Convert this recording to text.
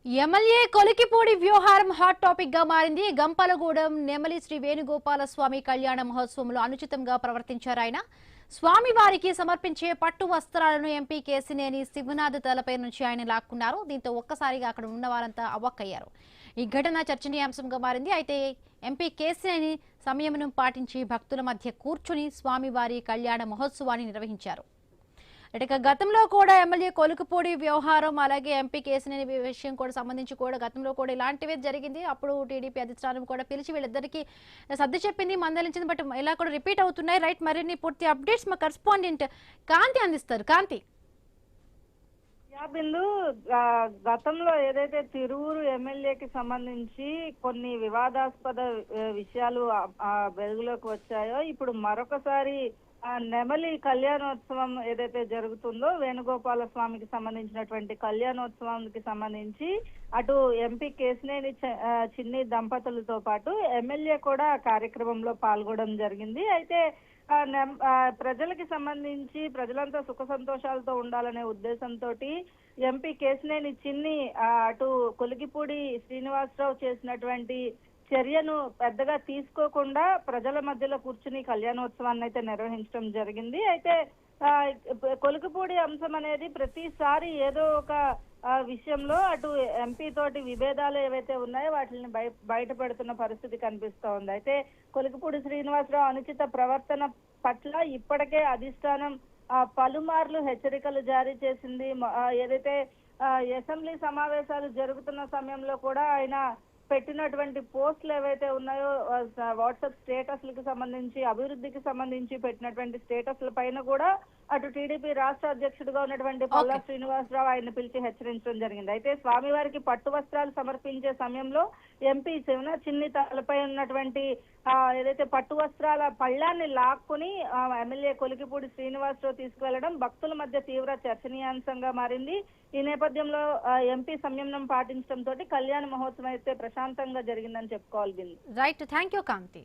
MLA Kolikapudi వ్యవహారం hot topic గా మారింది. గంపలగూడెం నెమలి శ్రీ వేణుగోపాల స్వామి కళ్యాణ మహోత్సవంలో అనుచితంగా ప్రవర్తించారు ఆయన. స్వామివారికి సమర్పించే పట్టు వస్త్రాలను ఎంపీ కేసినేని శివనాథ్ తలపై నుంచి ఆయన లాక్కున్నారు. దీంతో ఒక్కసారిగా అక్కడ ఉన్న వారంతా అవాక్కయ్యారు. ఈ ఘటన చర్చనీయాంశంగా మారింది. అయితే ఎంపీ కేసినేని సంయమనం పాటించి భక్తుల మధ్య కూర్చుని స్వామివారి కళ్యాణ మహోత్సవాన్ని నిర్వహించారు. ఇక గతంలో కూడా ఎమ్మెల్యే కొలుకుపూడి వ్యవహారం అలాగే ఎంపీ కేసినేని విషయం కూడా సంబంధించి కూడా గతంలో కూడా ఇలాంటివే జరిగింది. అప్పుడు టీడీపీ అధిష్టానం కూడా పిలిచి వీళ్ళిద్దరికి సర్ది చెప్పింది, మందలించింది. బట్ ఇలా కూడా రిపీట్ అవుతున్నాయి. రైట్, మరిన్ని పూర్తి అప్డేట్స్ మా కరెస్పాండెంట్ కాంతి అందిస్తారు. కాంతి. బిందు గతంలో ఏదైతే తిరువురు ఎమ్మెల్యేకి సంబంధించి కొన్ని వివాదాస్పద విషయాలు వెలుగులోకి వచ్చాయో, ఇప్పుడు మరొకసారి నెమలి కళ్యాణోత్సవం ఏదైతే జరుగుతుందో వేణుగోపాల స్వామికి సంబంధించినటువంటి కళ్యాణోత్సవానికి సంబంధించి అటు ఎంపీ కేసినేని చిన్ని దంపతులతో పాటు ఎమ్మెల్యే కూడా కార్యక్రమంలో పాల్గొనడం జరిగింది. అయితే ప్రజలకి సంబంధించి ప్రజలంతా సుఖ సంతోషాలతో ఉండాలనే ఉద్దేశంతో ఎంపీ కేసినేని చిన్ని అటు కొలిగిపూడి శ్రీనివాసరావు చేసినటువంటి చర్యను పెద్దగా తీసుకోకుండా ప్రజల మధ్యలో కూర్చుని కళ్యాణోత్సవాన్ని అయితే నిర్వహించడం జరిగింది. అయితే కొలికిపూడి అంశం అనేది ప్రతిసారి ఏదో ఒక విషయంలో అటు ఎంపీ తోటి విభేదాలు ఏవైతే ఉన్నాయో వాటిని బయటపెడుతున్న పరిస్థితి కనిపిస్తూ ఉంది. అయితే కొలికిపూడి శ్రీనివాసరావు అనుచిత ప్రవర్తన పట్ల ఇప్పటికే అధిష్టానం పలుమార్లు హెచ్చరికలు జారీ చేసింది. ఏదైతే అసెంబ్లీ సమావేశాలు జరుగుతున్న సమయంలో కూడా ఆయన పెట్టినటువంటి పోస్టులు ఏవైతే ఉన్నాయో వాట్సాప్ స్టేటస్లకు సంబంధించి అభివృద్ధికి సంబంధించి పెట్టినటువంటి స్టేటస్ల పైన కూడా అటు టీడీపీ రాష్ట్ర అధ్యక్షుడిగా ఉన్నటువంటి పల్లా శ్రీనివాసరావు ఆయన పిలిచి హెచ్చరించడం జరిగింది. అయితే స్వామివారికి పట్టు వస్త్రాలు సమర్పించే సమయంలో ఎంపీ చిన్ని తలపై ఉన్నటువంటి ఏదైతే పట్టు వస్త్రాల పళ్ళాన్ని లాక్కుని ఎమ్మెల్యే కొలికిపూడి శ్రీనివాసరావు తీసుకువెళ్లడం భక్తుల మధ్య తీవ్ర చర్చనీయాంశంగా మారింది. ఈ నేపథ్యంలో ఎంపీ సంయమనం పాటించడంతో కళ్యాణ మహోత్సవం అయితే ప్రశాంతంగా జరిగిందని చెప్పుకోవాలి. Right, thank you Kanthi.